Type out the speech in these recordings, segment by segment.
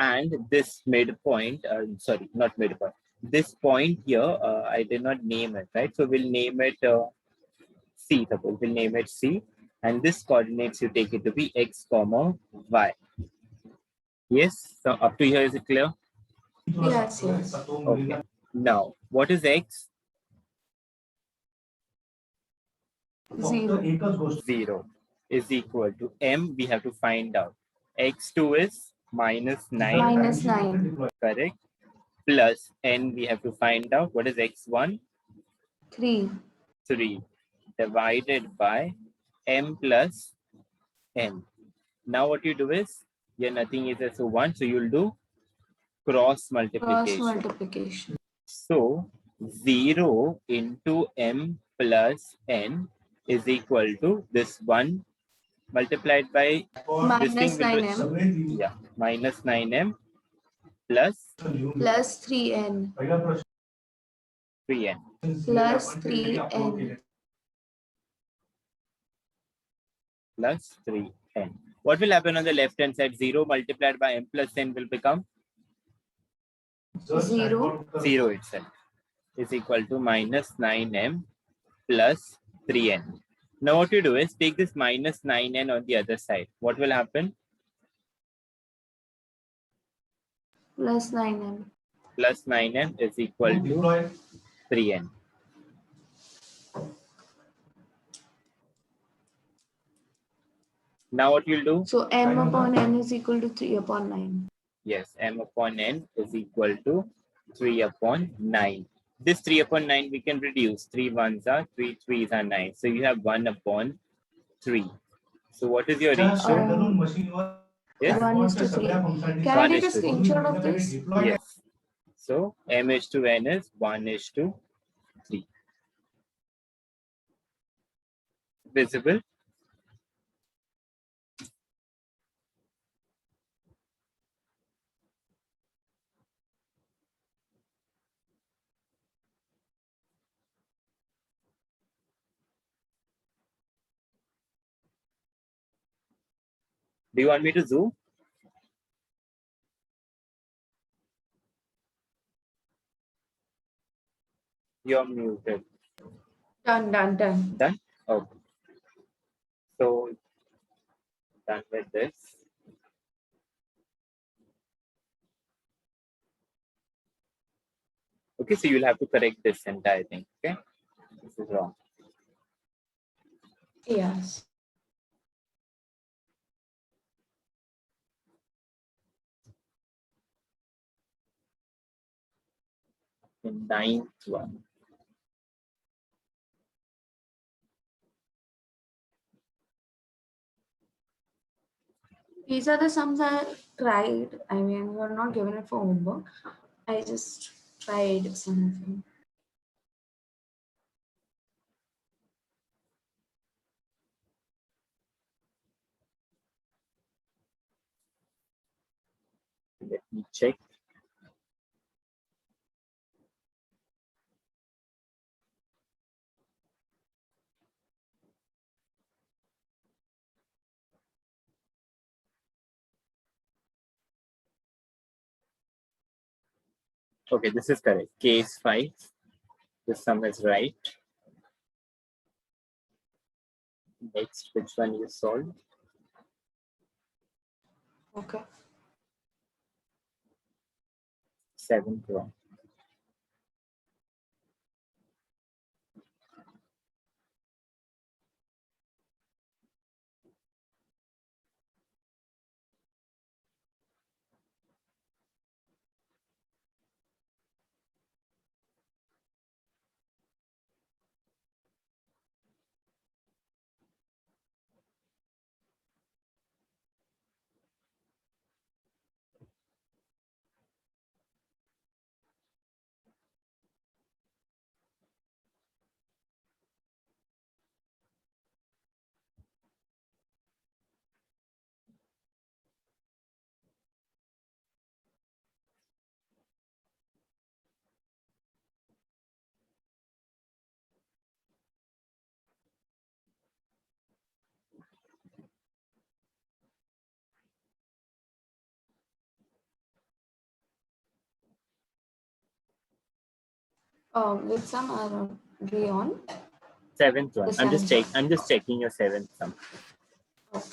and this midpoint, sorry, not midpoint, this point here, I did not name it, right? So we'll name it C, suppose we'll name it C, and this coordinates you take it to be X, comma, Y. Yes, so up to here, is it clear? Yes, yes. Okay. Now, what is X? 0. 0 is equal to M, we have to find out. X2 is minus 9. Minus 9. Correct. Plus N, we have to find out. What is X1? 3. 3 divided by M plus N. Now what you do is, here nothing is as 1, so you'll do cross multiplication. Cross multiplication. So 0 into M plus N is equal to this 1 multiplied by Minus this thing 9m. Yeah, minus 9M plus 3n. 3N. Plus 3n. Plus 3N. What will happen on the left hand side? 0 multiplied by M plus N will become 0. 0 itself is equal to minus 9M plus 3N. Now what you do is take this minus 9N on the other side. What will happen? Plus 9m. Plus 9N is equal to 3N. Now what you'll do? So m upon n is equal to 3 upon 9. Yes, M upon N is equal to 3 upon 9. This 3 upon 9 we can reduce. 3 ones are 3 threes are 9. So you have 1 upon 3. So what is your ratio? Yes? 1:3. Can I take a screenshot of this? Yes. So M is to N is 1:3. Visible? Do you want me to zoom? You're muted. Done. Done? Okay. So done with this. Okay, so you'll have to correct this entire thing. Okay, this is wrong. Yes. The 9th one. These are the sums I tried. I mean, we're not given it for homework. I just tried some of them. Let me check. Okay, this is correct. Case 5. This sum is right. Next, which one you solved? Okay. 7th one. Which sum are we on? Seventh one. The seventh one. I'm just checking your seventh sum. Okay.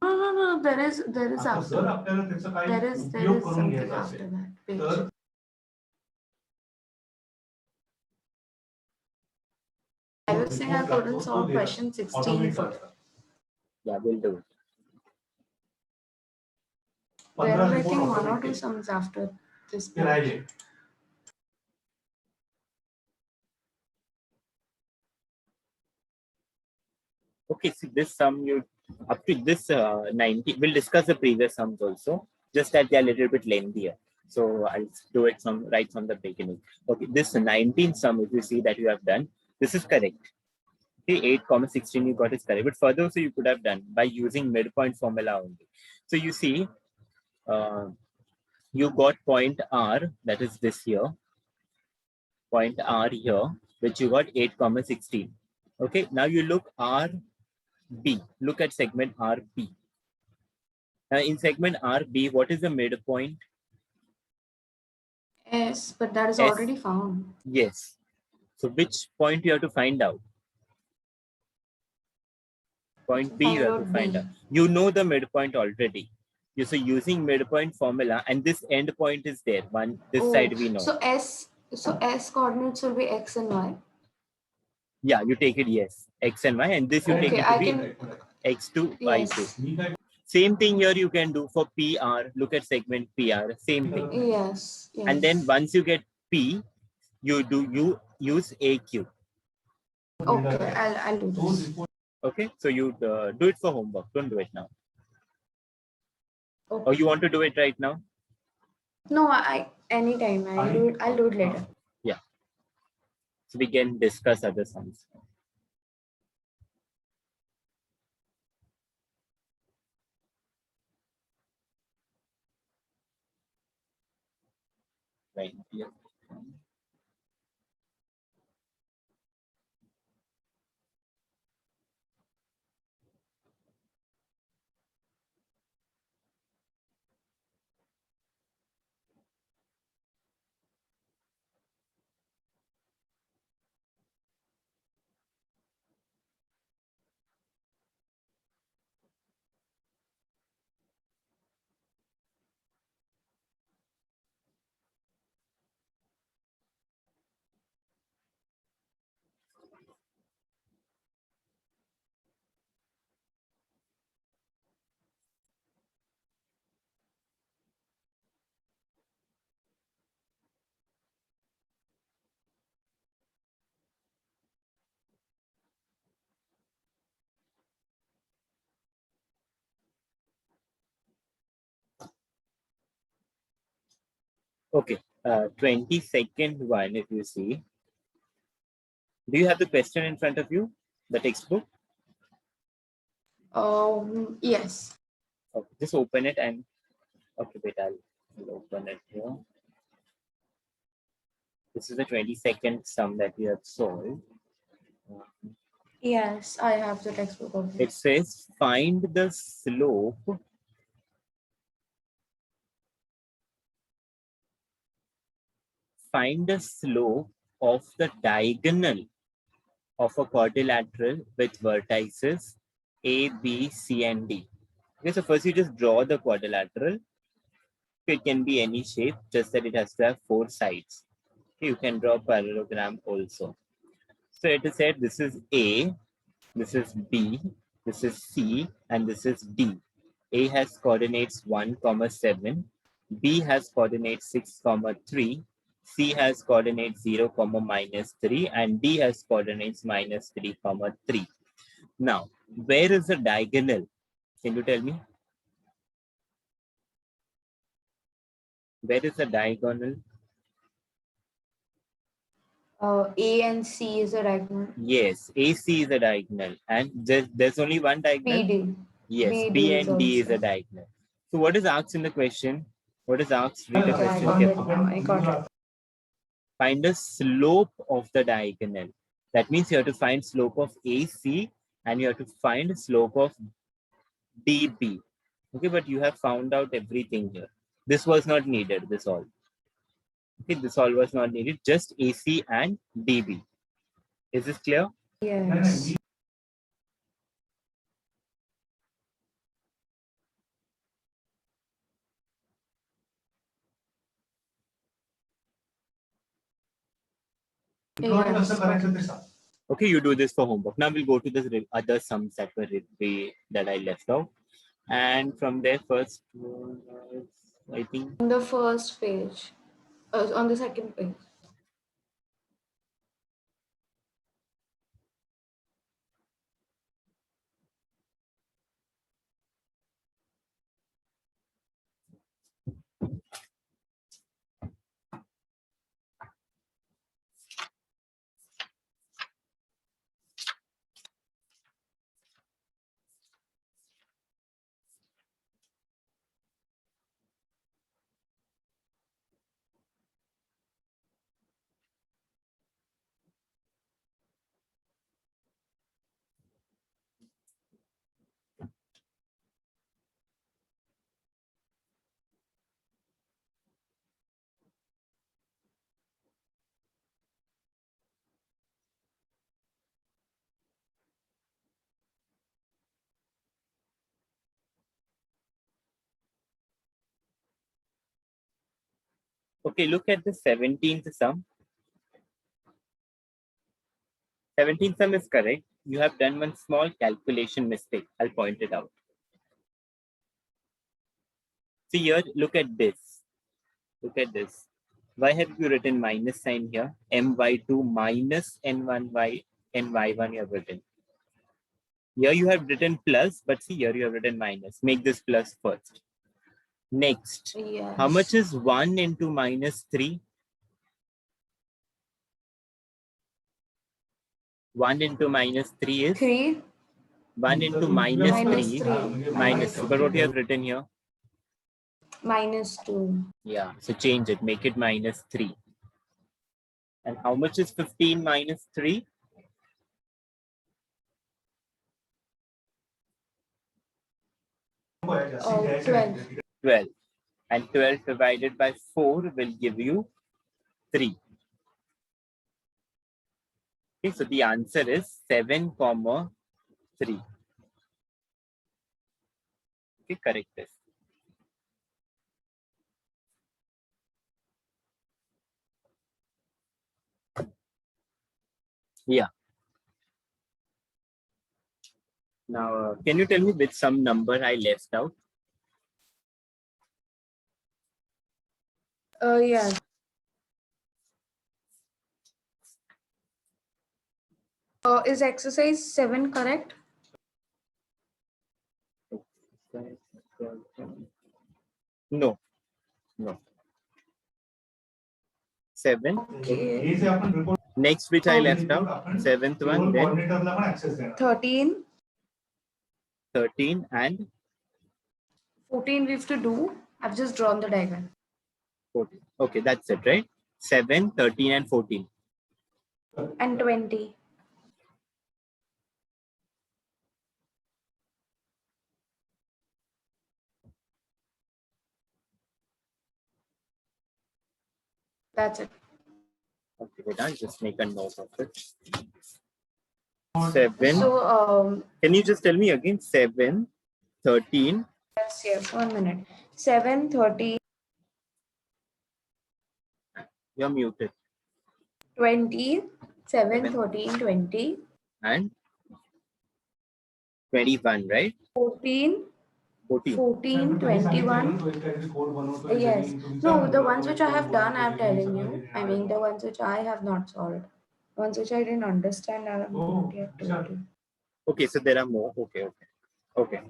No. There is after. There is something after that page. I was saying I couldn't solve question 16 for. Yeah, we'll do it. There are I think one or two sums after this page. Okay, see this sum you up to this 90. We'll discuss the previous sums also, just that they are a little bit lengthier. So I'll do it right from the beginning. Okay, this 19 sum, if you see that you have done, this is correct. Okay, 8 comma 16 you got is correct. But further also you could have done by using midpoint formula only. So you see, you got point R, that is this here, point R here, which you got 8 comma 16. Okay, now you look RB. Look at segment RB. Now in segment RB, what is the midpoint? Yes, but that is S. already found. Yes. So which point you have to find out? Point So B you find have to out find out. B. You know the midpoint already. You so using midpoint formula, and this end point is there. This Oh, side we know. so S coordinates will be X and Y. Yeah, you take it yes, X and Y, and this you take Okay, it to I be can. X2, Y2. Yes. Same thing here you can do for PR. Look at segment PR. Same thing. Yes. And then Yes. once you get P, you use AQ. Okay, I'll do this. Okay, so you do it for homework. Don't do it now. Or Okay. you want to do it right now? No, I anytime. I'll do it. I'll do it later. Yeah. So we can discuss other sums. Right. Yeah. Okay, 22nd one, if you see. Do you have the question in front of you, the textbook? Yes. Okay, just open it and, okay, wait, I'll open it here. This is the 22nd sum that we have solved. Yes, I have the textbook of It this. says find the slope of the diagonal of a quadrilateral with vertices A, B, C, and D. Okay, so first you just draw the quadrilateral. It can be any shape, just that it has to have 4 sides. Okay, you can draw parallelogram also. So it is said this is A, this is B, this is C, and this is D. A has coordinates 1, 7. B has coordinates 6, 3. C has coordinates 0, -3, and D has coordinates -3, 3. Now, where is the diagonal? Can you tell me? Where is the diagonal? A and C is a diagonal. Yes, AC is a diagonal. And there's only one diagonal? BD. Yes, BD B is and D is a also. diagonal. So what is asked in the question? What is asked? Read the Okay, I question got it carefully. now. I got it. Find the slope of the diagonal. That means you have to find slope of AC and you have to find slope of DB. Okay, but you have found out everything here. This was not needed, this all. Okay, this all was not needed, just AC and DB. Is this clear? Yes. Yes. Okay, you do this for homework. Now we'll go to the other sums that that I left out. And from there, first, I think. On the first page. On the second page. Okay, look at the 17th sum. 17th sum is correct. You have done one small calculation mistake. I'll point it out. See here, look at this. Look at this. Why have you written minus sign here? My2 minus n1y, ny1 you have written. Here you have written plus, but see here you have written minus. Make this plus first. Next, how much Yes. is 1 into -3? 1 into -3 is 3 1 into minus -3 3 -3. But what you have written here? -2. Yeah, so change it, make it -3. And how much is 15 minus 3? 12. 12. And 12 divided by 4 will give you 3. Okay, so the answer is 7, 3. Okay, correct this. Yeah. Now, can you tell me which some number I left out? Yes. Is exercise 7 correct? No, no. 7. Okay. Next, which I left out, 7th one, then 13. 13 and 14 we have to do. I've just drawn the diagram. 14. Okay, that's it, right? 7, 13 and 14. And 20. That's it. Okay, wait, I'll just make a note of it. 7. So, Can you just tell me again? 7, 13. yes, 1 minute. 7, 13, You're muted. 20, 7, 7 13, 20, and 21, right? 14, 14. 14, 21. Yes. No, the ones which I have done, I'm telling you. I mean, the ones which I have not solved. The ones which I didn't understand, I have not yet told you. Okay, so there are more. Okay, okay. Okay.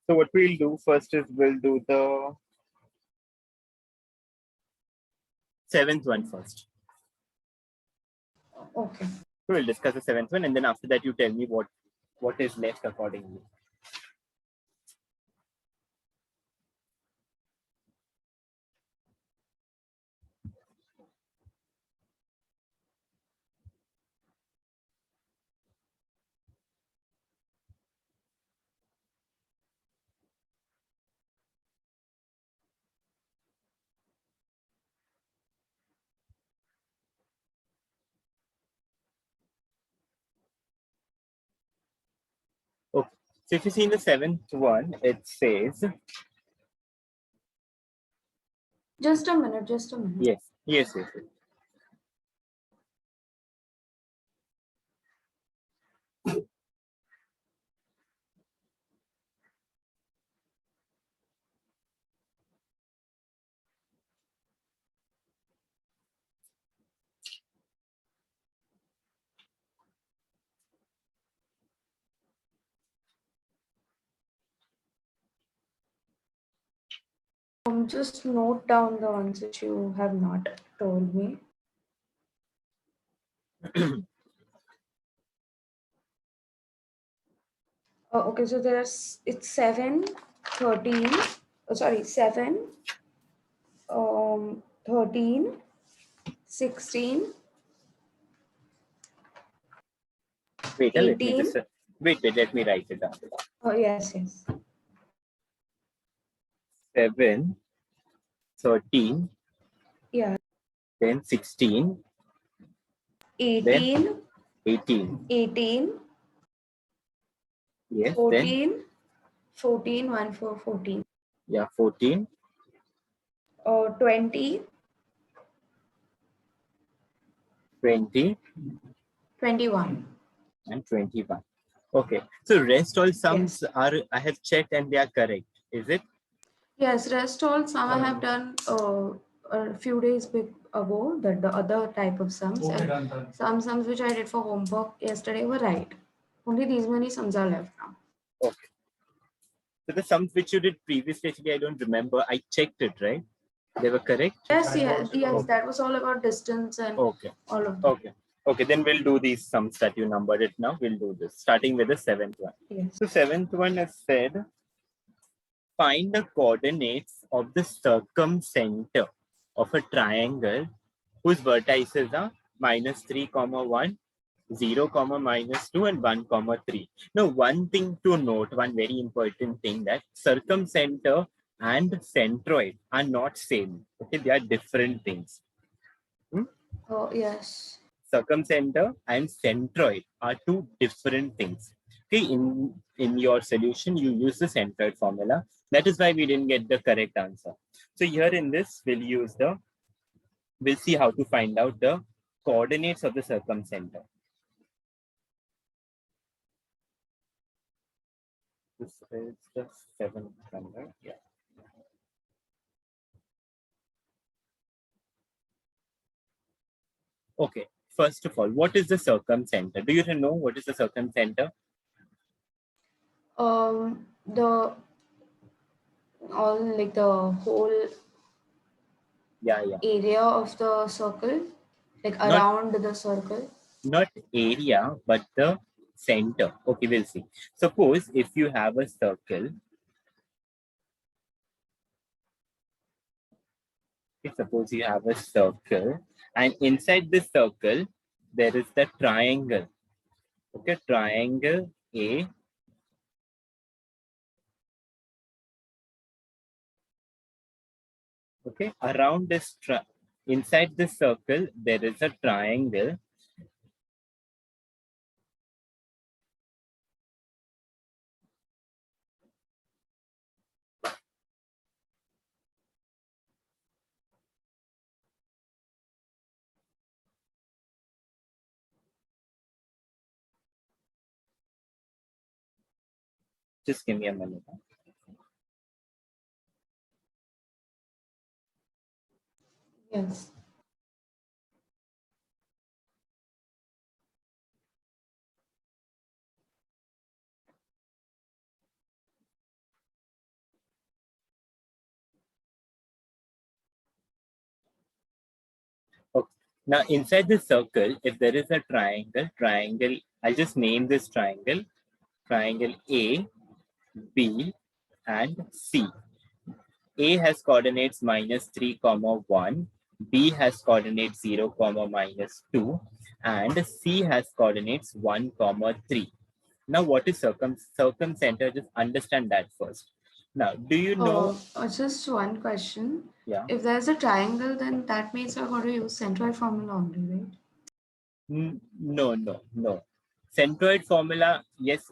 So what we'll do first is we'll do the 7th one first. Okay. So we'll discuss the 7th one, and then after that you tell me what is left accordingly. Okay. So if you see in the 7th one, it says Just a minute, just a minute. yes, yes, yes, yes. Just note down the ones which you have not told me. Okay, so it's 7, 13, sorry, 7, 13, 16, Wait, let me 18. just wait, let me write it down. Oh, yes, yes. 7, 13, Yeah. then 16, 18, then 18. 18, Yes, then 14, 14, 1, 4, 14. yeah, 14, 20, 20, 21. and 21. Okay, so rest all sums Yes. are I have checked and they are correct. Is it? Yes, rest all sum I have done a few days ago, the other type of sums. Okay, And done. some sums which I did for homework yesterday were right. Only these many sums are left now. Okay. So the sums which you did previously, actually, I don't remember. I checked it, right? They were correct? Yes, yes, yes. That was all about distance and Okay. all of that. Okay. Okay, then we'll do these sums that you numbered it now. We'll do this, starting with the 7th one. Yes. So 7th one is said, find the coordinates of the circumcenter of a triangle whose vertices are -3, 1, 0, -2, and 1, 3. Now, one thing to note, one very important thing, that circumcenter and centroid are not same. Okay, they are different things. Oh, yes. Circumcenter and centroid are two different things. Okay, in your solution, you use the centroid formula. That is why we didn't get the correct answer. So here in this, we'll see how to find out the coordinates of the circumcenter. This is the 7th one, right? Yeah. Okay. First of all, what is the circumcenter? Do you know what is the circumcenter? The All like the whole Yeah. area of the circle, like Not around the circle. not area, but the center. Okay, we'll see. Suppose if you have a circle, okay, suppose you have a circle, and inside this circle, there is the triangle. Okay, triangle A. Okay, around this inside this circle, there is a triangle. Just give me a minute. Yes. Okay. Now, inside this circle, if there is a triangle, I'll just name this triangle A, B, and C. A has coordinates -3, 1, B has coordinates 0, -2, and C has coordinates 1, 3. Now, what is circumcenter? Just understand that first. Now, do you know? Just one question. Yeah. If there's a triangle, then that means we're going to use centroid formula only, right? No. Centroid formula, yes,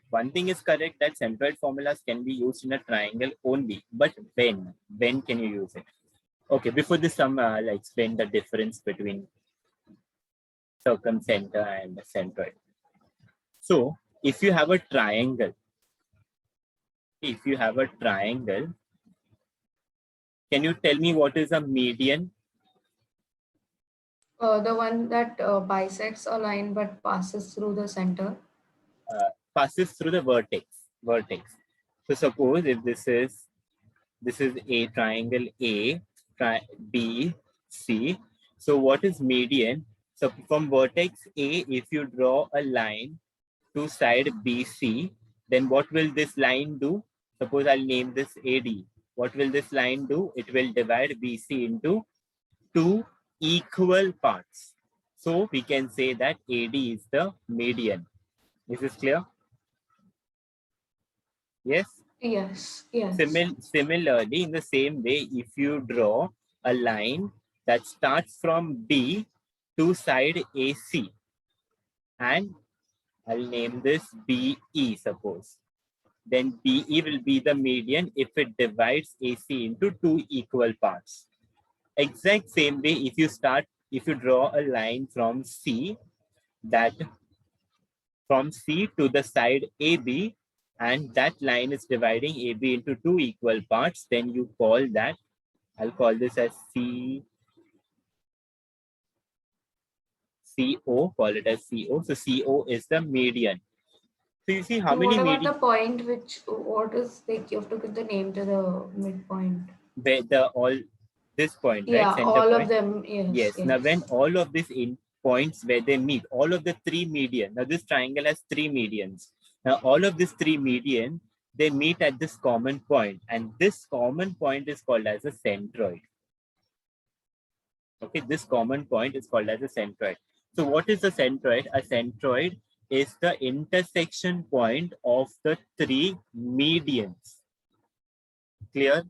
one thing is correct that centroid formulas can be used in a triangle only, but when? When can you use it? Okay, before this, I'll explain the difference between circumcenter and centroid. So, if you have a triangle, can you tell me what is a median? The one that bisects a line but passes through the center. Passes through the vertex. So suppose if this is a triangle A, B, C. So what is median? So from vertex A, if you draw a line to side BC, then what will this line do? Suppose I'll name this AD. What will this line do? It will divide BC into two equal parts. So we can say that AD is the median. Is this clear? Yes? Yes. Similarly, in the same way, if you draw a line that starts from B to side AC, and I'll name this BE, suppose, then BE will be the median if it divides AC into two equal parts. Exact same way, if you draw a line from C to the side AB, and that line is dividing AB into two equal parts, then you call that, I'll call this as CO, call it as CO. So CO is the median. So you see how And many what about the median, point what is like you have to give the name to the midpoint? where this point, right? Yeah, Center all of point. them. Yes, Yes. Now when yes. all of these points where they meet, all of the three median. Now this triangle has three medians. Now all of these three median, they meet at this common point, and this common point is called as a centroid. Okay, this common point is called as a centroid. So what is a centroid? A centroid is the intersection point of the three medians. Clear?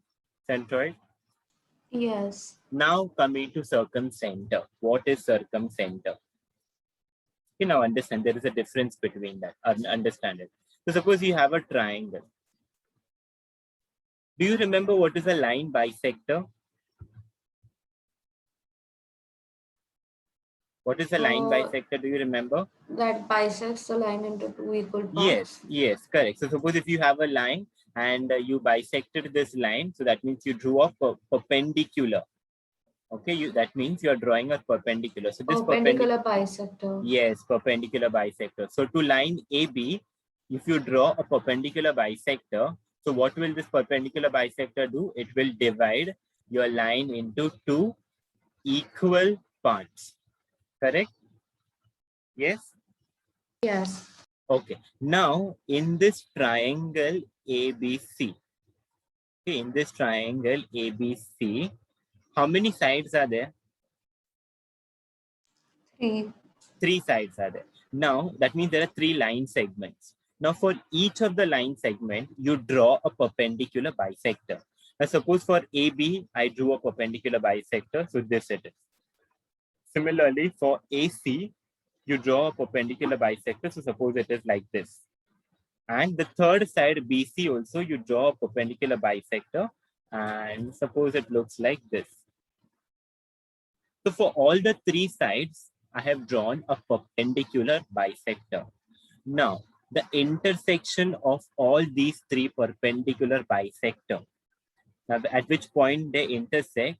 Centroid. Yes. Now coming to circumcenter. What is circumcenter? You now understand there is a difference between that. Understand it. So suppose you have a triangle. Do you remember what is a line bisector? What is a line Uh, bisector? Do you remember? that bisects the line into two equal Yes, parts. yes, correct. So suppose if you have a line and you bisected this line, so that means you drew a perpendicular. Okay, that means you are drawing a perpendicular. So this Perpendicular bisector. yes, perpendicular bisector. So to line AB, if you draw a perpendicular bisector, So what will this perpendicular bisector do? It will divide your line into two equal parts. Correct? Yes? Yes. Okay. Now, in this triangle ABC, okay, in this triangle ABC, how many sides are there? 3. 3 sides are there. Now, that means there are 3 line segments. Now, for each of the line segment, you draw a perpendicular bisector. Now, suppose for AB, I drew a perpendicular bisector, so this it is. Similarly, for AC, you draw a perpendicular bisector, so suppose it is like this. And the third side, BC, also, you draw a perpendicular bisector, and suppose it looks like this. So for all the 3 sides, I have drawn a perpendicular bisector. Now, the intersection of all these 3 perpendicular bisector, now at which point they intersect,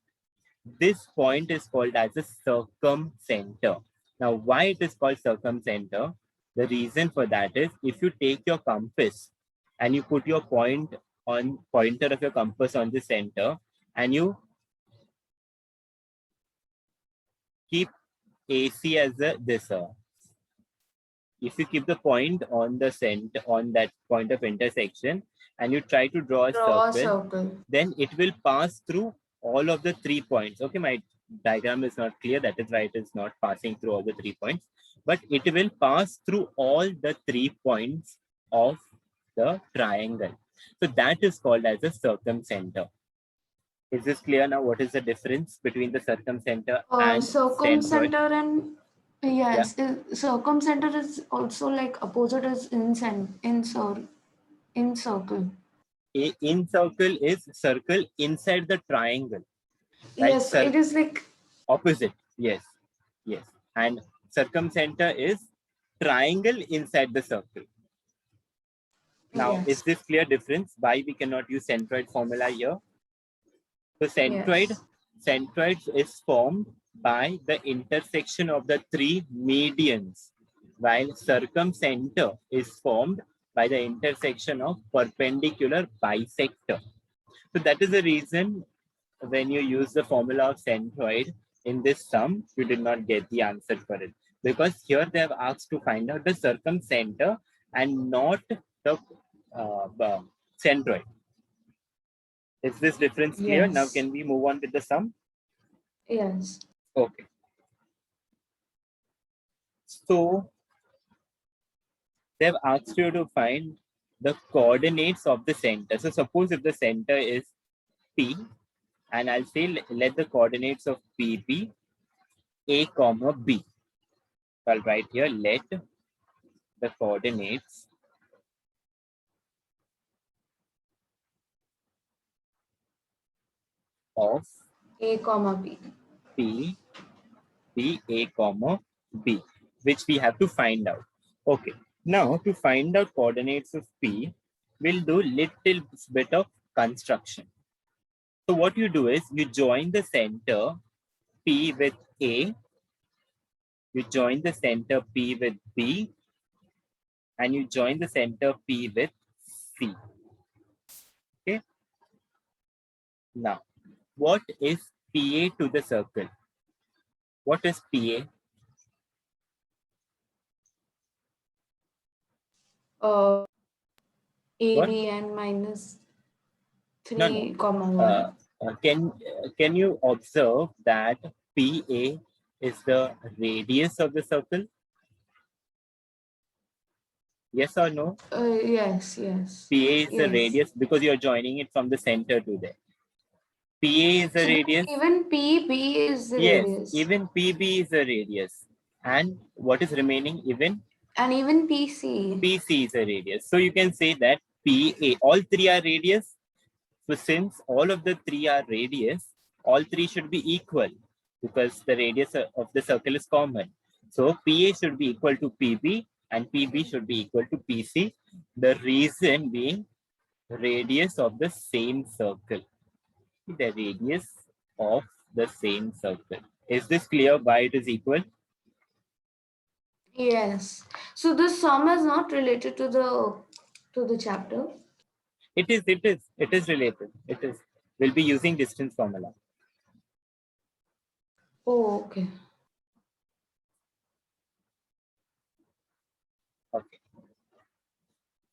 this point is called as a circumcenter. Now, why it is called circumcenter? The reason for that is if you take your compass and you put your pointer of your compass on the center and you keep AC as this. If you keep the point on the center, on that point of intersection, and you try to draw a Draw a circle, circle. then it will pass through all of the 3 points. Okay, my diagram is not clear. That is why it is not passing through all the 3 points, but it will pass through all the 3 points of the triangle. So that is called as a circumcenter. Is this clear now? What is the difference between the circumcenter and centroid? Circumcenter and Yeah. yes, circumcenter is also like opposite is in circle. In circle is circle inside the triangle, right? Yes, it is like Opposite. Yes. Yes. And circumcenter is triangle inside the circle. Now, is yes, this clear difference? Why we cannot use centroid formula here? So centroid, yes, centroid is formed by the intersection of the 3 medians, while circumcenter is formed by the intersection of perpendicular bisector. So that is the reason when you use the formula of centroid in this sum, you did not get the answer for it. Because here they have asked to find out the circumcenter and not the centroid. Is this difference clear? Now yes, can we move on with the sum? yes. Okay. So they've asked you to find the coordinates of the center. So suppose if the center is P, and I'll say let the coordinates of P be A comma B. So I'll write here let the coordinates of A comma B. P be A comma B, which we have to find out. Okay. Now to find out coordinates of P, we'll do little bit of construction. So what you do is you join the center P with A, you join the center P with B, and you join the center P with C. Okay. Now, what is PA to the circle? What is PA? Uh, What? AB and minus No, no. 3 comma Uh, 1. can you observe that PA is the radius of the circle? Yes or no? Yes, yes, PA is the yes. radius because you're joining it from the center to there. PA is the So radius. even PB is the Yes, radius. even PB is a radius. And what is remaining? Even And even PC. PC is a radius. So you can say that PA, all 3 are radius. So since all of the 3 are radius, all 3 should be equal because the radius of the circle is common. So PA should be equal to PB and PB should be equal to PC. The reason being radius of the same circle. The radius of the same circle. Is this clear why it is equal? Yes. So this sum is not related to the chapter. It is related. It is. We'll be using distance formula. Oh, okay. Okay.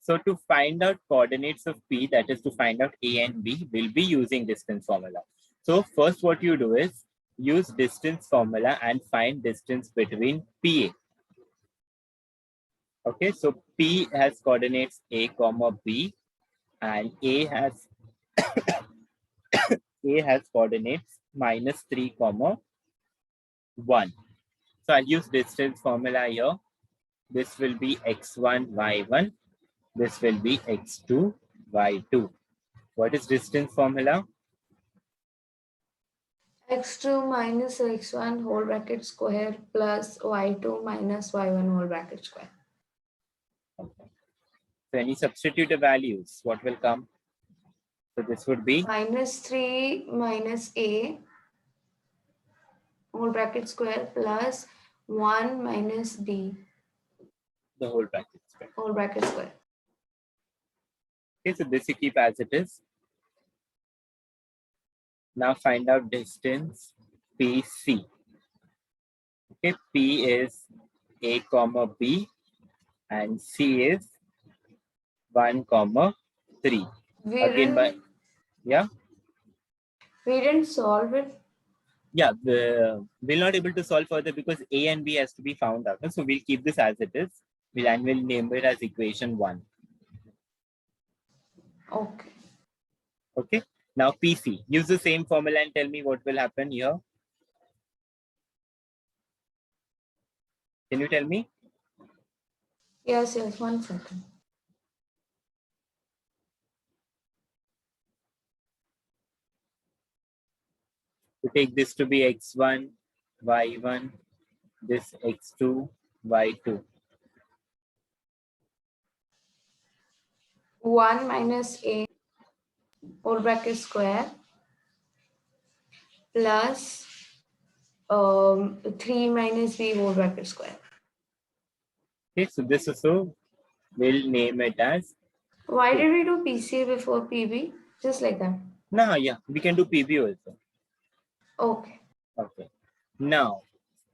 So to find out coordinates of P, that is to find out A and B, we'll be using distance formula. So first what you do is use distance formula and find distance between PA. Okay, so P has coordinates A comma B and A has coordinates -3 comma 1. So I'll use distance formula here. This will be x1 y1. This will be x2 y2. What is distance formula? x2 minus x1 whole bracket square plus y2 minus y1 whole bracket square. Okay. So any substitute values, what will come? So this would be -3 minus a whole bracket square plus 1 minus b the whole bracket square. whole bracket square. Okay, so this you keep as it is. Now find out distance PC. Okay, P is A comma B and C is 1 comma 3. We Again by we didn't solve it. Yeah, we're not able to solve further because A and B has to be found out. So we'll keep this as it is. We'll name it as equation 1. Okay. Okay. Now PC. Use the same formula and tell me what will happen here. Can you tell me? Yes, 1 second. To take this to be x1, y1, this x2, y2. 1 minus a whole bracket square plus 3 minus b whole bracket square. Okay, so this also we'll name it as. Why did we do PCA before PB? Just like that. No, yeah, we can do PB also. Okay. Okay. Now,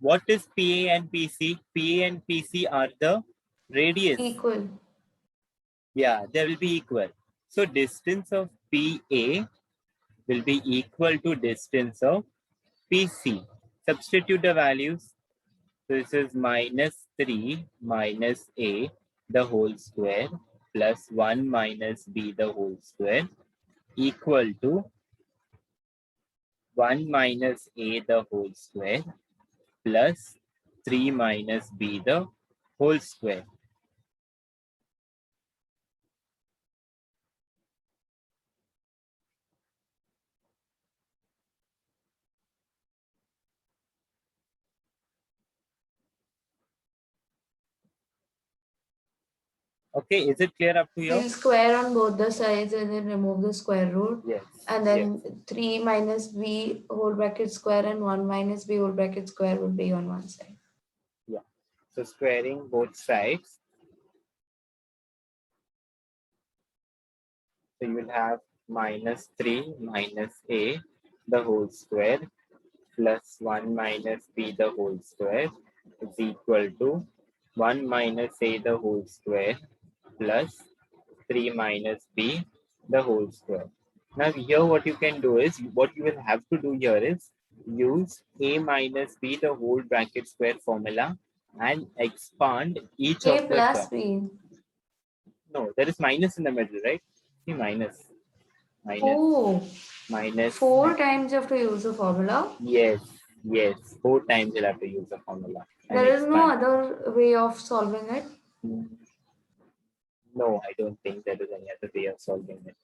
what is PA and PC? PA and PC are the radius. Equal. Yeah, they will be equal. So distance of PA will be equal to distance of PC. Substitute the values. So this is -3 minus A the whole square plus 1 minus B the whole square equal to 1 minus A the whole square plus 3 minus B the whole square. Okay, is it clear up to here? We'll square on both the sides and then remove the square root. Yes. And then 3 minus b whole bracket square and 1 minus b whole bracket square will be on one side. Yeah. So squaring both sides. So you will have -3 minus A the whole square plus 1 minus B the whole square is equal to 1 minus A the whole square plus 3 minus B the whole square. Now here what you can do is, what you will have to do here is use A minus B the whole bracket square formula and expand each A of the plus terms. b. No, there is minus in the middle, right? See, minus. Oh, minus. 4 times you have to use the formula. Yes, 4 times you'll have to use the formula. There is no other way of solving it. No, I don't think there is any other way of solving it.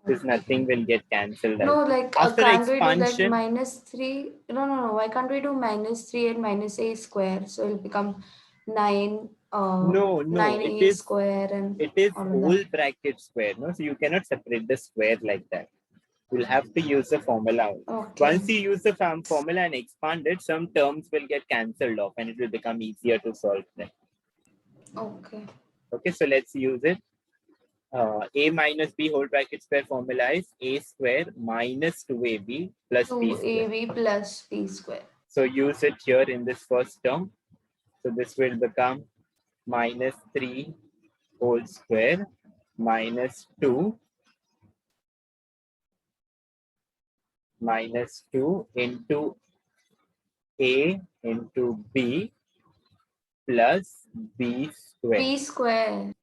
Because nothing will get cancelled. No, like after can't expansion, we do like -3? No. Why can't we do -3 and minus a square? So it'll become 9. No, 9a square and it is all whole that. bracket square. No, so you cannot separate the square like that. You'll have to use the formula. Okay. Once you use the formula and expand it, some terms will get cancelled off and it will become easier to solve them. Okay. Okay, so let's use it. A minus B whole bracket square formula is A square minus 2AB plus B square. 2AB plus B square. So use it here in this first term. So this will become minus 3 whole square minus 2 minus 2 into A into B plus B square. B square.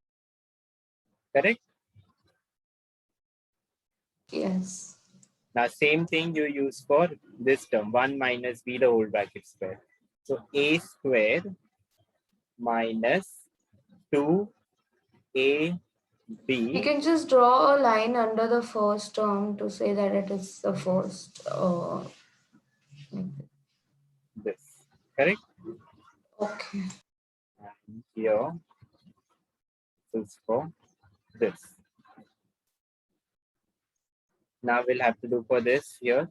Correct? Yes. Now same thing you use for this term, 1 minus B the whole bracket square. So A square minus 2AB. You can just draw a line under the first term to say that it is the first. This. Correct? Okay. And here is for this. Now we'll have to do for this here.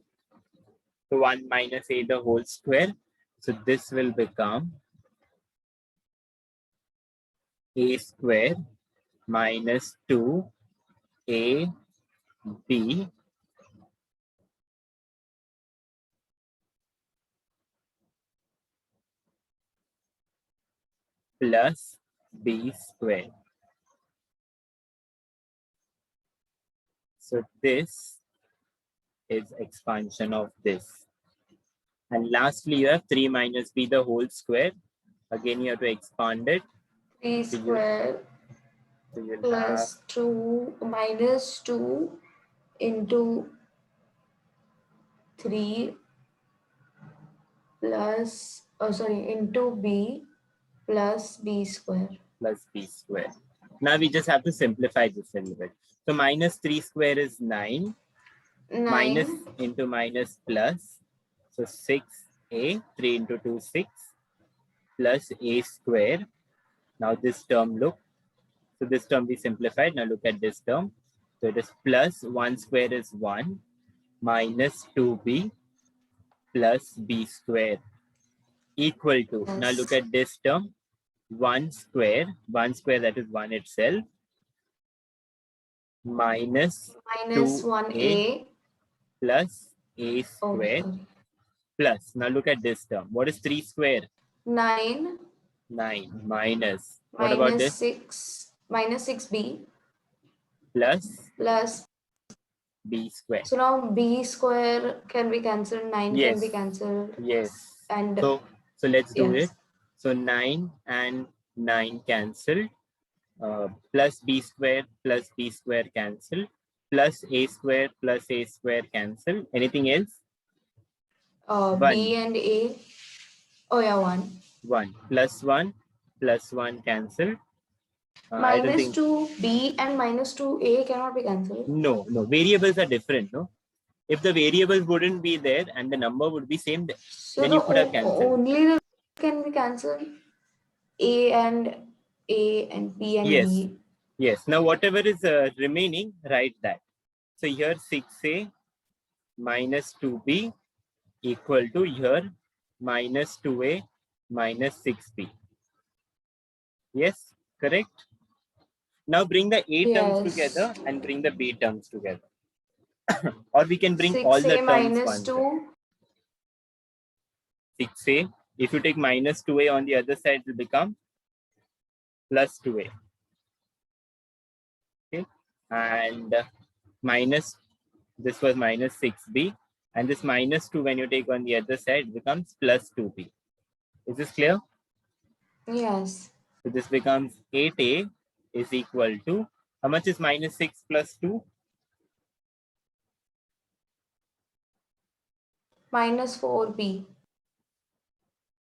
So 1 minus A the whole square. So this will become A square minus 2AB plus B square. So this is expansion of this. And lastly, you have 3 minus B the whole square. Again, you have to expand it. 3 square plus 2 minus 2 into 3 plus, into B plus B square. Plus B square. Now we just have to simplify this a little bit. So minus 3 square is 9. 9. Minus into minus plus. So 6A, 3 into 2, 6 plus A square. Now this term, look. So this term we simplified. Now look at this term. So it is plus 1 square is 1 minus 2B plus B square equal to, Yes. now look at this term, 1 square that is 1 itself, minus 1A plus A square plus, now look at this term. What is 3 square? 9. 9 minus, what about this? 6 minus 6B Plus plus B square. So now B square can be cancelled, 9 Yes. can be cancelled. Yes. And so let's do yes. it. So 9 and 9 cancel. Plus B square cancel. Plus A square cancel. Anything else? B and A. Oh yeah, 1. 1 plus 1 cancel. Minus 2B and minus 2A cannot be cancelled. No, variables are different, no? If the variables wouldn't be there and the number would be same, So then you could have cancelled. Only the can be cancelled. A and B and B. Yes. Now whatever is remaining, write that. So here 6A minus 2B equal to here minus 2A minus 6B. Yes, correct? Now bring the A terms together and bring the B terms together. Or we can bring all the terms minus 2. 6A. If you take minus 2A on the other side, it will become plus 2A. Okay. And minus, this was minus 6B. And this minus 2, when you take on the other side, becomes plus 2B. Is this clear? Yes. So this becomes 8A is equal to, how much is minus 6 plus 2? Minus 4B.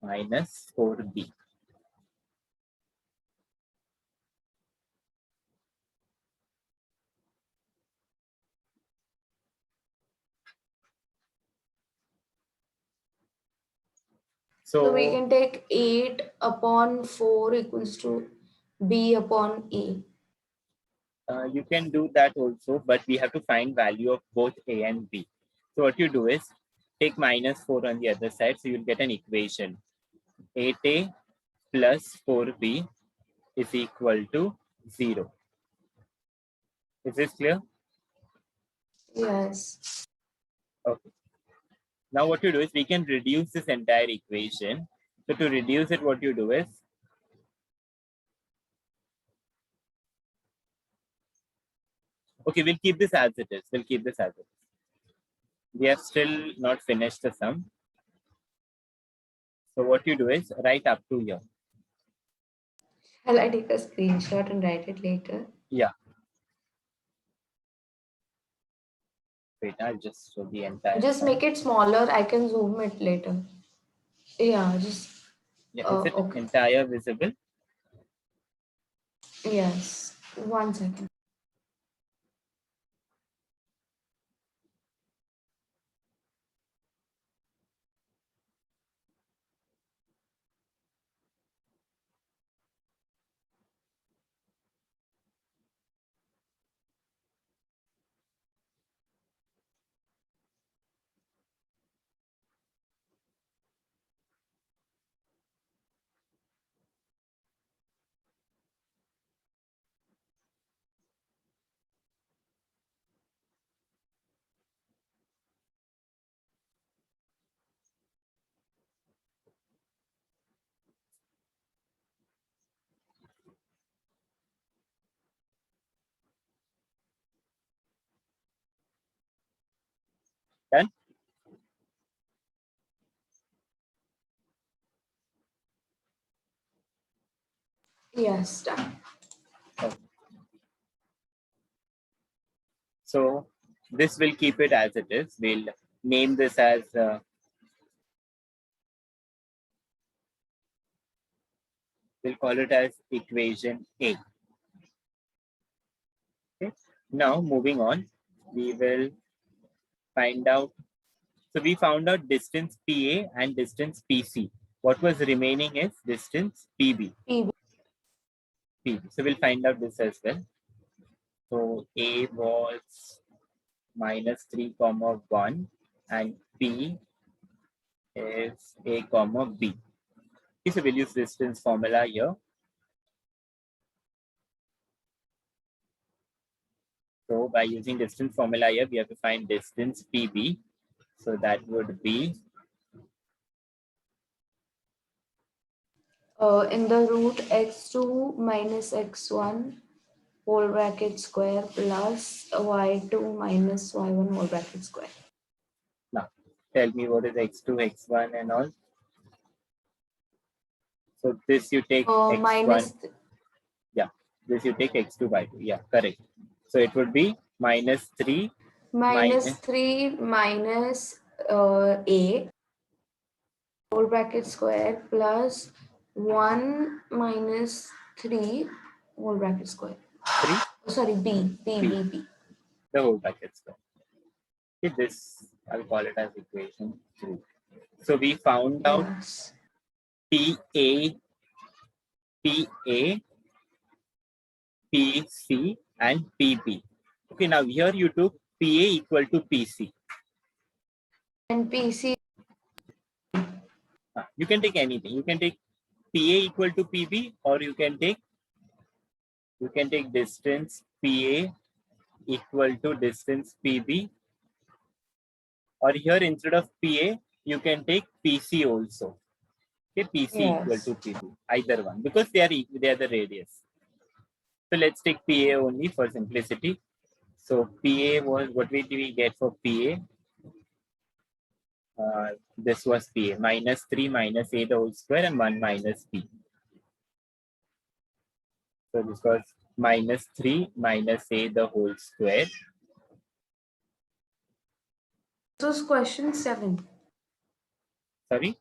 Minus 4B. So we can take 8 upon 4 equals to B upon A. You can do that also, but we have to find value of both A and B. So what you do is take minus 4 on the other side. So you'll get an equation. 8A plus 4B is equal to 0. Is this clear? Yes. Okay. Now what you do is we can reduce this entire equation. So to reduce it, what you do is okay, we'll keep this as it is. We'll keep this as it is. We have still not finished the sum. So what you do is write up to here. Shall I take a screenshot and write it later? Yeah. Wait, I'll just show the entire Just sum. make it smaller. I can zoom it later. Yeah, just. Yeah, is it Okay. entire visible? Yes. 1 second. Done? Yes, done. Okay. So this will keep it as it is. We'll name this as we'll call it as equation A. Okay. Now moving on, we will find out. So we found out distance PA and distance PC. What was remaining is distance PB. PB. So we'll find out this as well. So A was minus 3 comma 1 and P is A comma B. Okay, so we'll use distance formula here. So by using distance formula here, we have to find distance PB. So that would be In the root x2 minus x1 whole bracket square plus y2 minus y1 whole bracket square. now tell me what is x2, x1 and all. So this you take x1. Minus. Yeah, this you take x2 by 2. Yeah, correct. So it would be minus 3 Minus 3 minus a whole bracket square plus 1 minus 3 whole bracket square. 3. Oh, sorry, b. The whole bracket square. Okay, this I'll call it as equation 3. So we found out Yes. PA, PC, and PP. Okay, now here you took PA equal to PC. And PC. You can take anything. You can take PA equal to PB, or you can take distance PA equal to distance PB, or here instead of PA you can take PC also. Okay, PC equal to PB, either one, because they are the radius. So let's take PA only for simplicity. So PA was, what did we get for PA? This was PA, minus 3 minus A the whole square and 1 minus B. So this was minus 3 minus A the whole square. This was question 7. Sorry?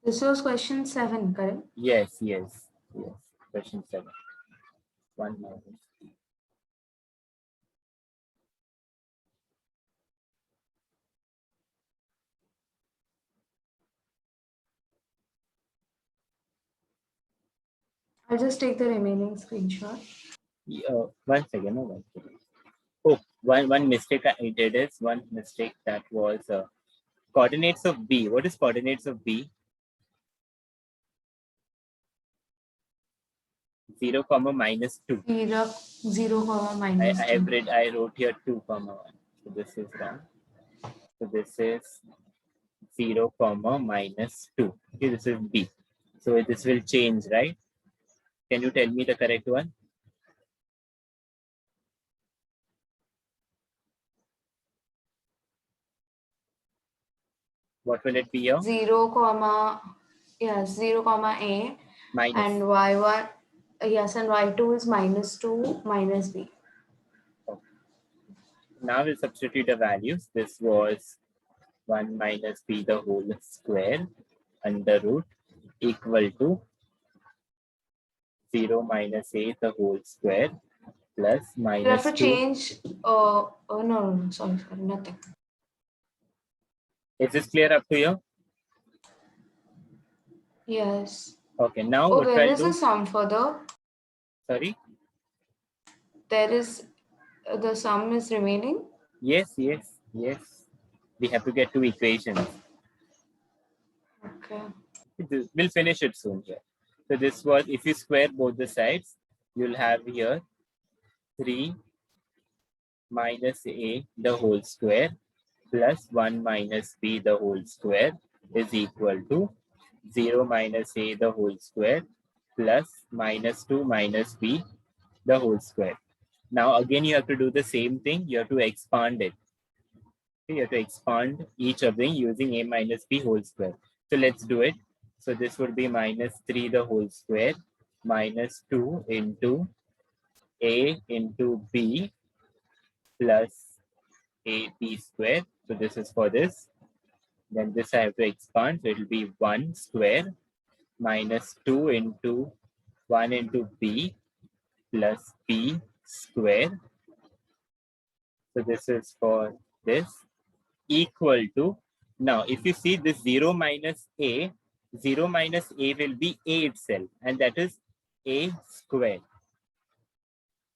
This was question 7, correct? Yes. Question 7. 1 minus. I'll just take the remaining screenshot. One second. No, 1 second. Oh, one mistake I did is one mistake that was coordinates of B. What is coordinates of B? 0, comma minus 2. 0, comma minus 2. I wrote here 2, comma 1. So this is wrong. So this is 0, comma minus 2. Okay, this is B. So this will change, right? Can you tell me the correct one? What will it be here? 0, comma, yes, 0, comma A. Minus. And y1, yes, and y2 is minus 2 minus B. Okay. Now we'll substitute the values. This was 1 minus B the whole square under root equal to 0 minus A the whole square plus minus 2. You have to change, oh no, sorry, nothing. Is this clear up to you? Yes. Okay, now Oh, what there I'll is do? a sum further. Sorry? There is, the sum is remaining? Yes. We have to get two equations. Okay. We'll finish it soon here. So this was, if you square both the sides, you'll have here 3 minus A the whole square plus 1 minus B the whole square is equal to 0 minus A the whole square plus minus 2 minus B the whole square. Now again you have to do the same thing. You have to expand it. Okay, you have to expand each of them using A minus B whole square. So let's do it. So this would be minus 3 the whole square minus 2 into A into B plus AB square. So this is for this. Then this I have to expand. So it will be 1 square minus 2 into 1 into B plus B square. So this is for this equal to, now if you see this 0 minus A will be A itself, and that is A square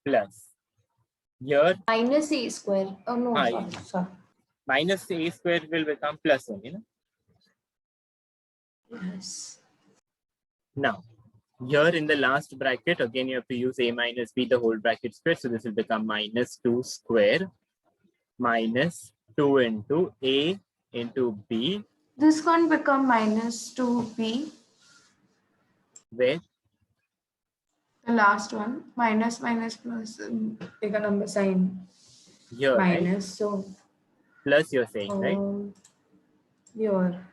plus here Minus A square. Oh no, sorry. Minus A square will become plus only, no? Yes. Now here in the last bracket again you have to use A minus B the whole bracket square, so this will become minus 2 square minus 2 into A into B. This can't become minus 2B. Where? The last one. Minus plus take a number sign. Here, Minus, right? so Plus you're saying, right? Here.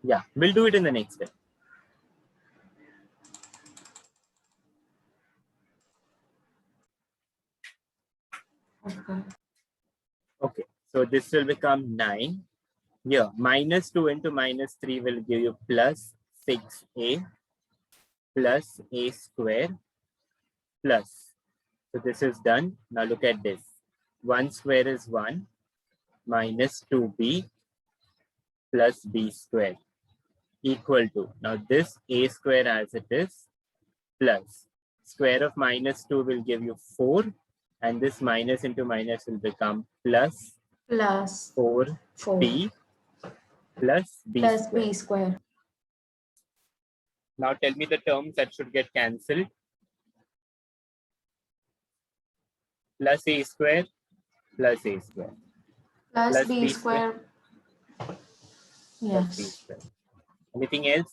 Yeah, we'll do it in the next step. Okay, so this will become 9. Here, minus 2 into minus 3 will give you plus 6A plus A square plus. So this is done. Now look at this. 1 square is 1 minus 2B plus B square equal to. Now this A square as it is plus square of minus 2 will give you 4, and this minus into minus will become plus 4B plus B square. Now tell me the terms that should get cancelled. Plus A square plus A square. Plus B square. Yes. Plus B square. Anything else?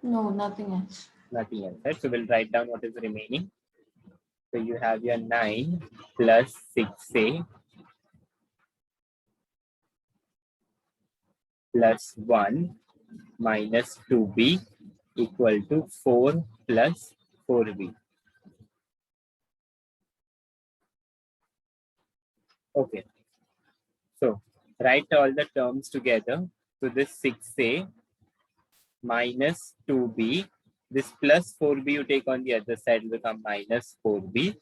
No, nothing else. Nothing else, right? So we'll write down what is remaining. So you have your 9 plus 6A plus 1 minus 2B equal to 4 plus 4B. Okay. So write all the terms together. So this 6A minus 2B, this plus 4B you take on the other side will become minus 4B.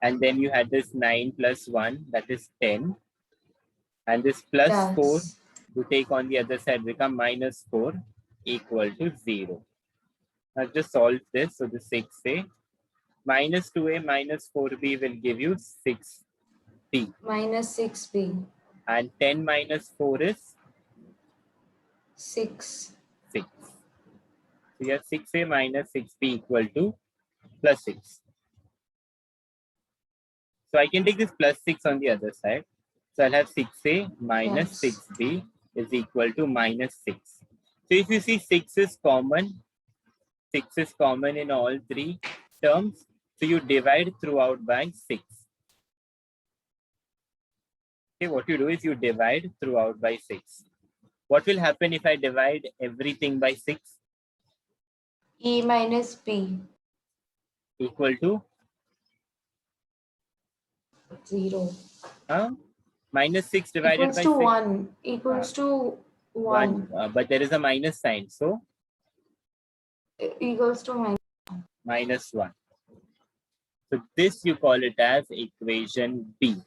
And then you had this 9 plus 1, that is 10. And this plus 4 you take on the other side become minus 4 equal to 0. Now just solve this. So the 6A minus 2A minus 4B will give you 6B. Minus 6B. And 10 minus 4 is? 6. 6. So you have 6a minus 6b equal to plus 6. So I can take this plus 6 on the other side. So I'll have 6a minus Yes. 6b is equal to minus 6. So if you see 6 is common in all three terms. So you divide throughout by 6. Okay, what you do is you divide throughout by 6. What will happen if I divide everything by 6? E minus B. Equal to? 0. Minus 6 divided Equals by to 6. 1. Equals to 1. But there is a minus sign. So? Equals to minus 1. So this you call it as equation B.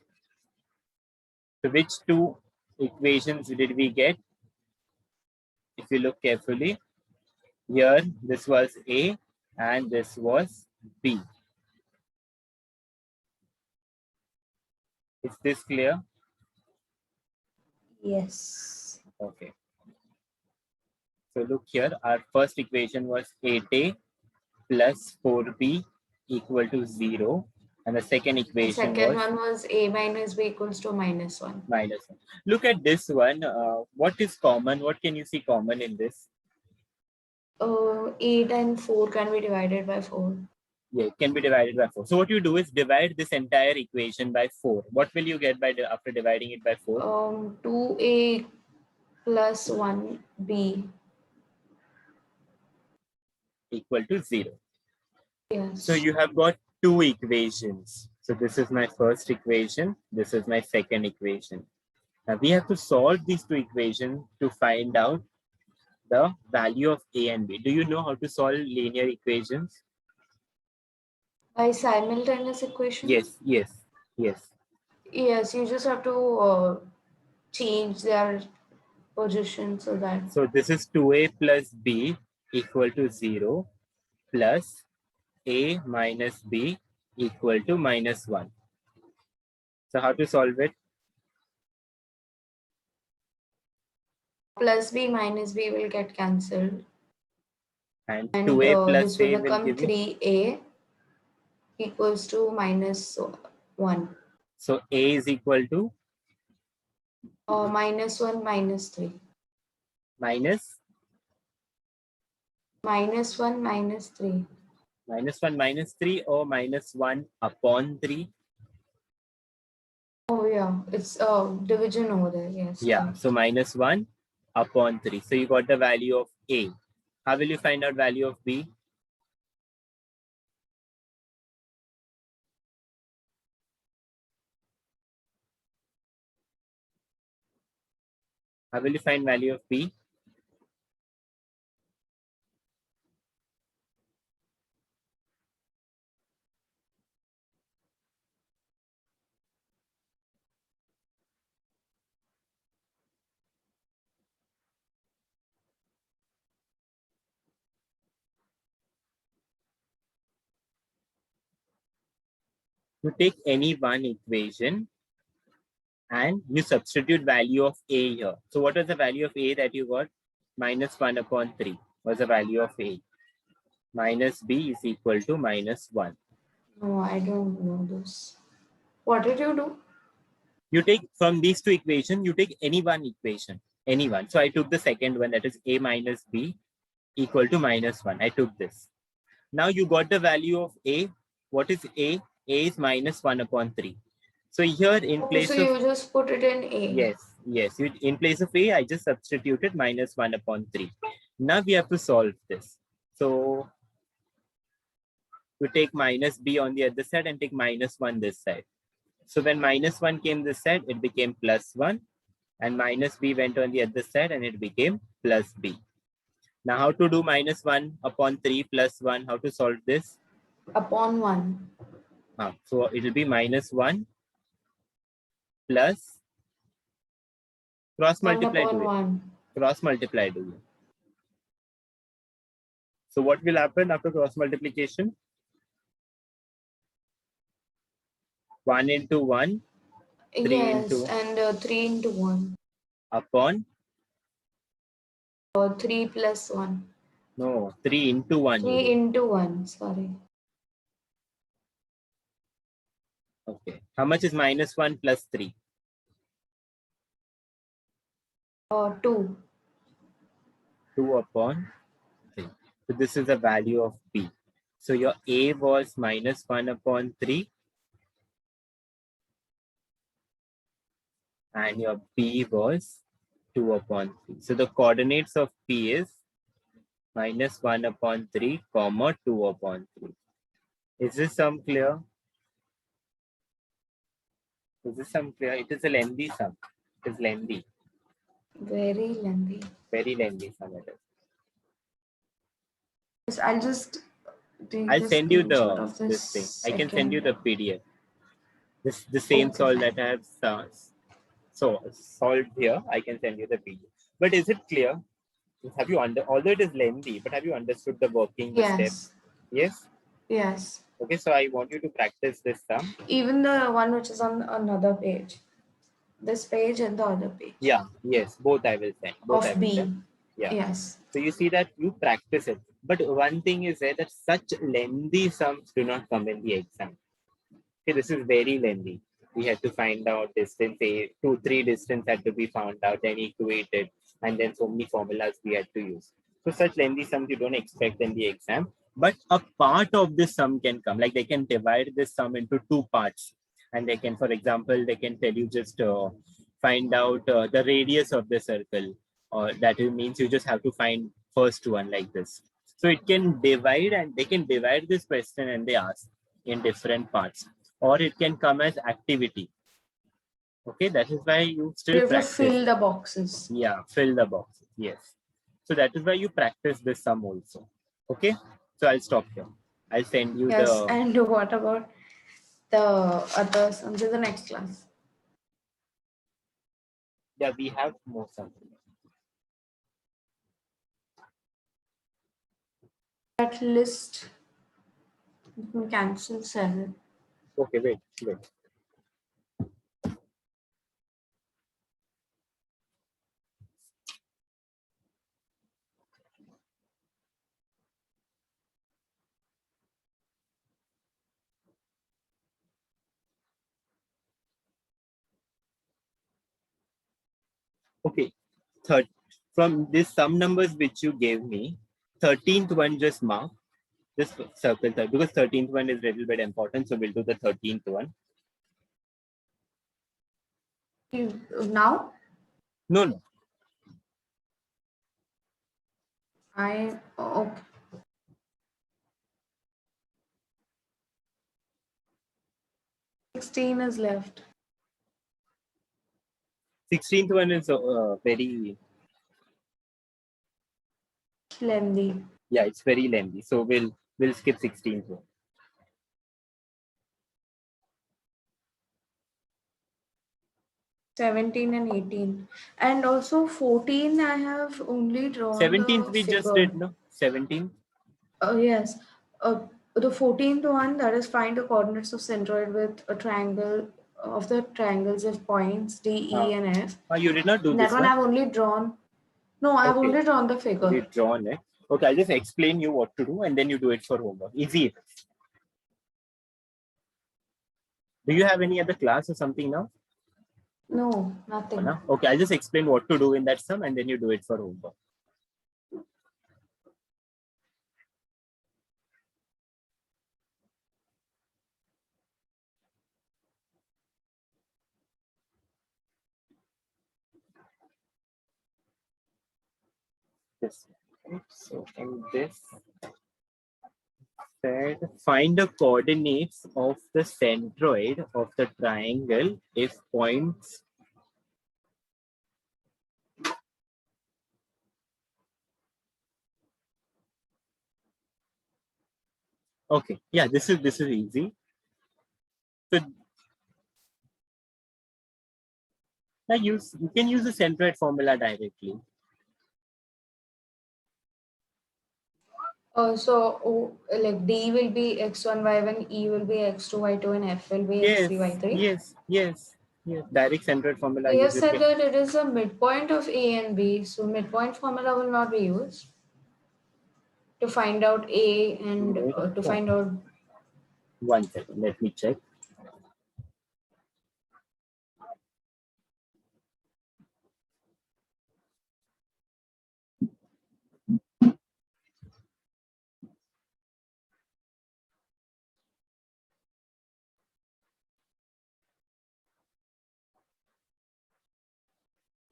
So which two equations did we get? If you look carefully, here this was A and this was B. Is this clear? Yes. Okay. So look here, our first equation was 8A plus 4B equal to 0. And the second The equation second was one was A minus B equals to minus 1. minus 1. Look at this one. What is common? What can you see common in this? 8 and 4 can be divided by 4. Yeah, it can be divided by 4. So what you do is divide this entire equation by 4. What will you get by after dividing it by 4? 2A plus 1B. Equal to 0. Yes. So you have got two equations. So this is my first equation. This is my second equation. Now we have to solve these two equations to find out the value of A and B. Do you know how to solve linear equations? By simultaneous equation? Yes. Yes, you just have to change their position so that. So this is 2A plus B equal to 0 plus A minus B equal to minus 1. So how to solve it? Plus B minus B will get cancelled. And 2A plus this will A will become give you? 3A equals to minus 1. So A is equal to? Minus 1 minus 3. Minus? Minus 1 minus 3. Minus 1 minus 3 or minus 1 upon 3? Oh yeah, it's division over there, yes. Yeah, correct. so minus 1 upon 3. So you got the value of A. How will you find out value of B? How will you find value of B? You take any one equation and you substitute value of A here. So what was the value of A that you got? Minus 1 upon 3 was the value of A. Minus B is equal to minus 1. No, I don't know this. What did you do? You take from these two equations, you take any one equation, any one. So I took the second one, that is A minus B equal to minus 1. I took this. Now you got the value of A. What is A? A is minus 1 upon 3. So here in place so of... you just put it in A. Yes. In place of A, I just substituted minus 1 upon 3. Now we have to solve this. So you take minus B on the other side and take minus 1 this side. So when minus 1 came this side, it became plus 1. And minus B went on the other side and it became plus B. Now how to do minus 1 upon 3 plus 1? How to solve this? Upon 1. So it will be minus 1 plus cross multiply. 1 upon 1. Cross multiply do you. So what will happen after cross multiplication? 1 into 1, 3 Yes, into and 3 into 1. upon 3 plus 1. No, 3 into 1. 3 into 1, sorry. Okay. How much is minus 1 plus 3? 2. 2 upon 3. So this is the value of B. So your A was minus 1 upon 3 and your B was 2 upon 3. So the coordinates of P is minus 1 upon 3 comma 2 upon 3. Is this sum clear? Is this sum clear? It is a lengthy sum. It is lengthy. Very lengthy. Very lengthy sum it is. Yes, I'll just take I'll a send you screenshot of this this thing. I can send you the second. PDF. The same Okay, solve that fine. I have solved here. I can send you the PDF. But is it clear? Have you although it is lengthy, but have you understood the working, the steps? Yes. Yes. Yes. Okay, so I want you to practice this sum. Even the one which is on another page. This page and the other page. Yeah, yes, both I will send. Both I Of will B. send. Yeah. Yes. So you see that you practice it. But one thing is there that such lengthy sums do not come in the exam. Okay, this is very lengthy. We had to find out distance, 3 distance had to be found out, then equate it, and then so many formulas we had to use. So such lengthy sums you don't expect in the exam, but a part of this sum can come. Like they can divide this sum into 2 parts, and they can, for example, they can tell you just find out the radius of the circle, or that means you just have to find first one like this. So it can divide, and they can divide this question and they ask in different parts, or it can come as activity. Okay, that is why you We still have to practice. fill the boxes. Yeah, fill the boxes. Yes. So that is why you practice this sum also. Okay, so I'll stop here. I'll send you Yes, the. and what about the other sums in the next class? Yeah, we have more something. That list, you can cancel 7. Okay, wait. Okay, third from this sum numbers which you gave me, 13th one just mark. Just circle that because 13th one is a little bit important, so we'll do the 13th one. Now? No. Okay. 16 is left. 16th one is very Lengthy. yeah, it's very lengthy. So we'll skip 16th one. 17 and 18. And also 14, I have only drawn 17th the we just figure. did, no? 17th. Yes. The 14th one, that is find the coordinates of centroid with a triangle of the triangles of points D, E, and F. You did not do That this one one? I've only drawn. No, I've Okay. only drawn the Have you figure. drawn it? Okay, I'll just explain you what to do and then you do it for homework. Easy. Do you have any other class or something now? No, nothing. No? Okay, I'll just explain what to do in that sum and then you do it for homework. Yes. So in this said, find the coordinates of the centroid of the triangle if points. Okay, yeah, this is easy. So you can use the centroid formula directly. Like D will be x1, y1, E will be x2, y2, and F will be x3, y3. Yes. Direct centroid formula We have uses. said that it is a midpoint of A and B, so midpoint formula will not be used. to find out A and to find out. 1 second, let me check.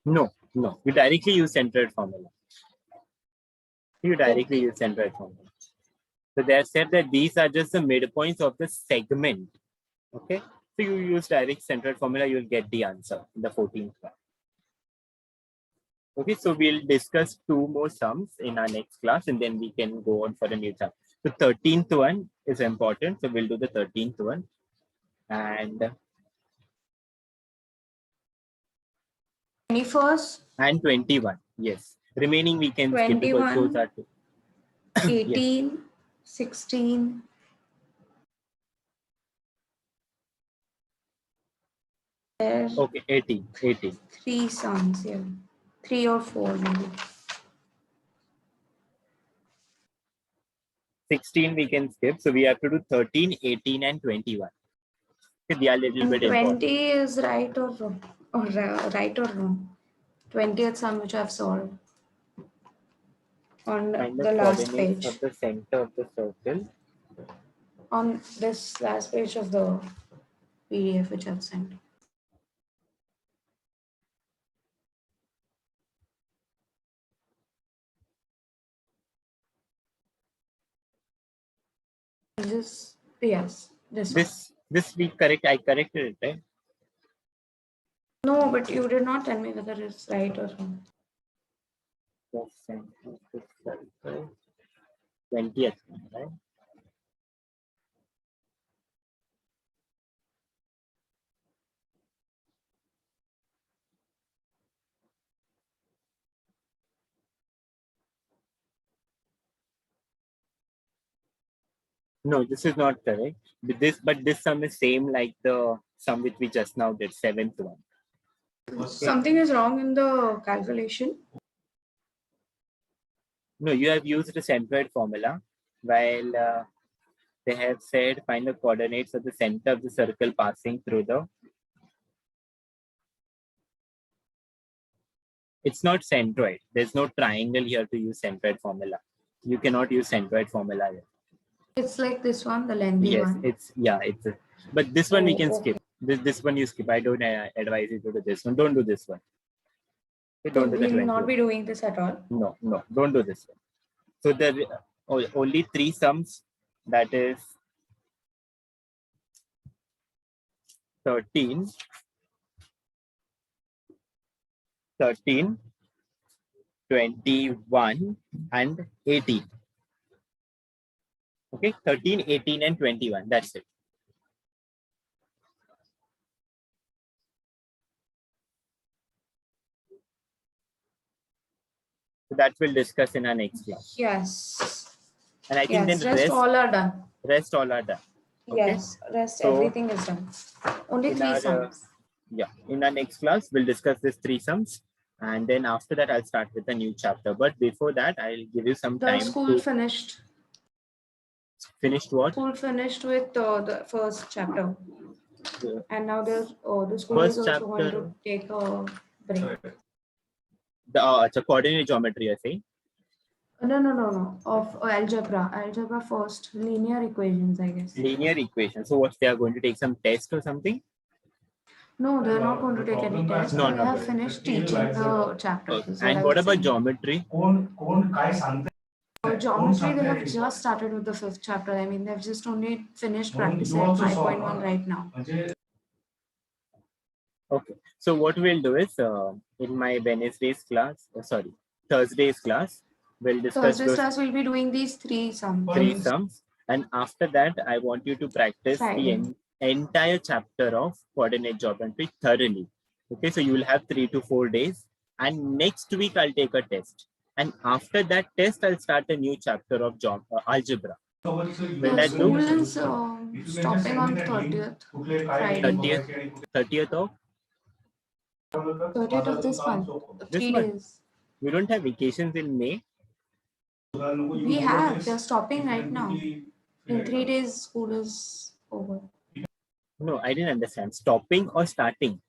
No, you directly use centroid formula. Okay. Use centroid formula. So they have said that these are just the midpoints of the segment. Okay. So you use direct centroid formula, you'll get the answer in the 14th one. Okay, so we'll discuss 2 more sums in our next class and then we can go on for a new chapter. The 13th one is important. So we'll do the 13th one. And 21st. And 21. Yes. Remaining we can skip because those 21, are 2. 18, Yes. 16. There. Okay, 18. 3 sums here. 3 or 4 maybe. 16 we can skip. So we have to do 13, 18, and 21. Okay, they are a little And bit 20 important. is right or wrong? Or right or wrong? 20th sum which I've solved on Find the the last coordinates page. of the center of the circle. On this last page of the PDF which I've sent. This, yes, this one. This we correct. I corrected it, right? No, but you did not tell me whether it's right or wrong. The center of the circle. 20th one, right? No, this is not correct. But this sum is same like the sum which we just now did, 7th one. Okay. Something is wrong in the calculation. No, you have used the centroid formula while they have said find the coordinates of the center of the circle passing through the. It's not centroid. There's no triangle here to use centroid formula. You cannot use centroid formula here. It's like this one, the lengthy Yes, one. but this one we can okay. skip. This one you skip. I don't advise you to do this one. Don't do this one. Okay, So don't do the we'll 20 not one. be doing this at all. No, don't do this one. So there are only 3 sums. That is 13, 21, and 18. Okay, 13, 18, and 21. That's it. So that we'll discuss in our next class. Yes. And I think then rest all are done. Rest all are done. Okay? Yes, everything is done. Only 3 sums. In our next class, we'll discuss these 3 sums. And then after that, I'll start with a new chapter. But before that, I'll give you some time. The school finished. Finished what? School finished with the first chapter. And now the school First is also chapter, going to take a break. It's a coordinate geometry, I say. No. Of algebra. Algebra first. Linear equations, I guess. Linear equations. So what, they are going to take some test or something? No, they're not going to take any test. No, they have finished teaching the chapters. Okay. And what about geometry? Geometry, they have just started with the 5th chapter. I mean, they've just only finished practicing 5.1 right now. Okay. So what we'll do is in my Thursday's class, we'll discuss Thursday's class will be doing these 3 sums. 3 sums. And after that, I want you to practice the entire chapter of coordinate geometry thoroughly. Okay, so you will have 3 to 4 days. And next week, I'll take a test. And after that test, I'll start a new chapter of algebra. Will that do? School is stopping on 30th, Friday. 30th of? 30th of this month. 3 days. We don't have vacations in May. We have. They're stopping right now. In 3 days, school is over. No, I didn't understand. Stopping or starting?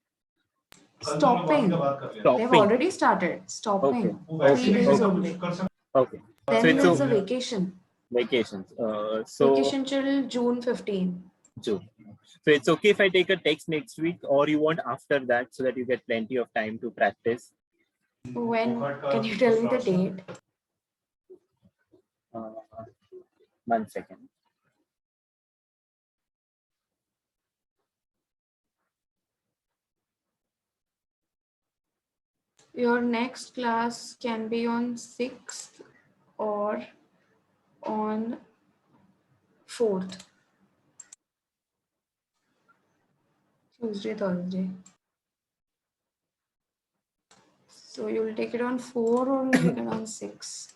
Stopping. They've Stopping. already started. Stopping. Okay. 3 days Okay. only. Okay. So Then it's there's a vacation. vacations. Vacation till June 15. June. So it's okay if I take a text next week, or you want after that so that you get plenty of time to practice? When? Can you tell me the date? Uh, 1 second. Your next class can be on 6th or on 4th. Tuesday, Thursday. So you'll take it on 4 or you'll take it on 6?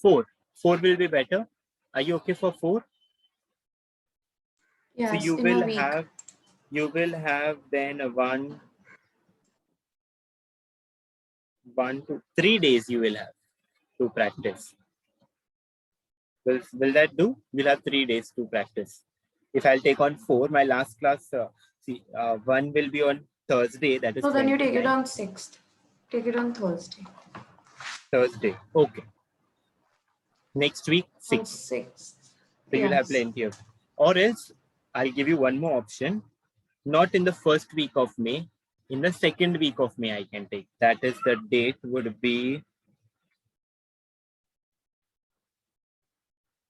Four. 4 will be better. Are you okay for 4? Yes, so you in a will week. have then a 1 to 3 days you will have to practice. Will that do? We'll have 3 days to practice. If I'll take on 4, my last class, 1 will be on Thursday, that is So then you take it 29th. on 6th. Take it on Thursday. Thursday. Okay. Next week, On 6th. 6th. So you'll have Yes. plenty of. Or else, I'll give you one more option. Not in the first week of May. In the second week of May, I can take. That is, the date would be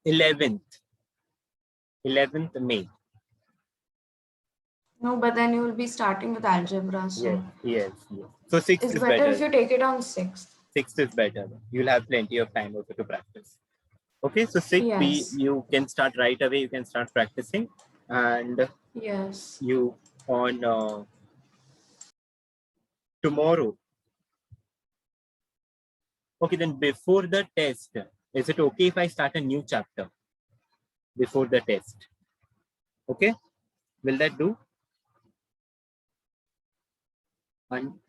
11th. 11th May. No, but then you will be starting with algebra. So Yes. So 6th it's is better better. if you take it on 6th. 6th is better. You'll have plenty of time also to practice. Okay, so 6th, Yes. you can start right away. You can start practicing. And Yes. you on tomorrow. Okay, then before the test, is it okay if I start a new chapter before the test? Okay, will that do?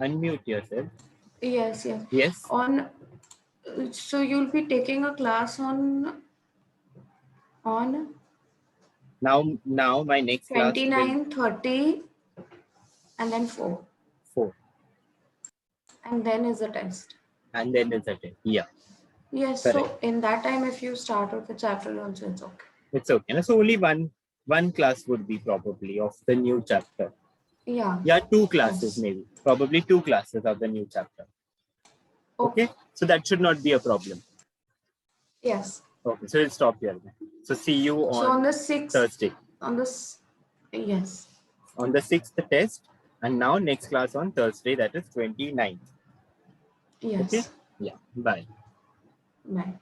Unmute yourself. Yes. Yes. So you'll be taking a class on Now my next class will 29, 30 and then 4. 4. And then is the test. And then there's a test. Yeah. Yes, Correct. so in that time, if you start with the chapter also, it's okay. It's okay. So only one class would be probably of the new chapter. Yeah. 2 classes maybe. Probably 2 classes of the new chapter. Okay. So that should not be a problem. Yes. Okay. So we'll stop here. So see you on the 6th. Thursday. Yes. On the 6th test. And now next class on Thursday, that is 29th. Yes. Okay. Yeah. Bye. Bye.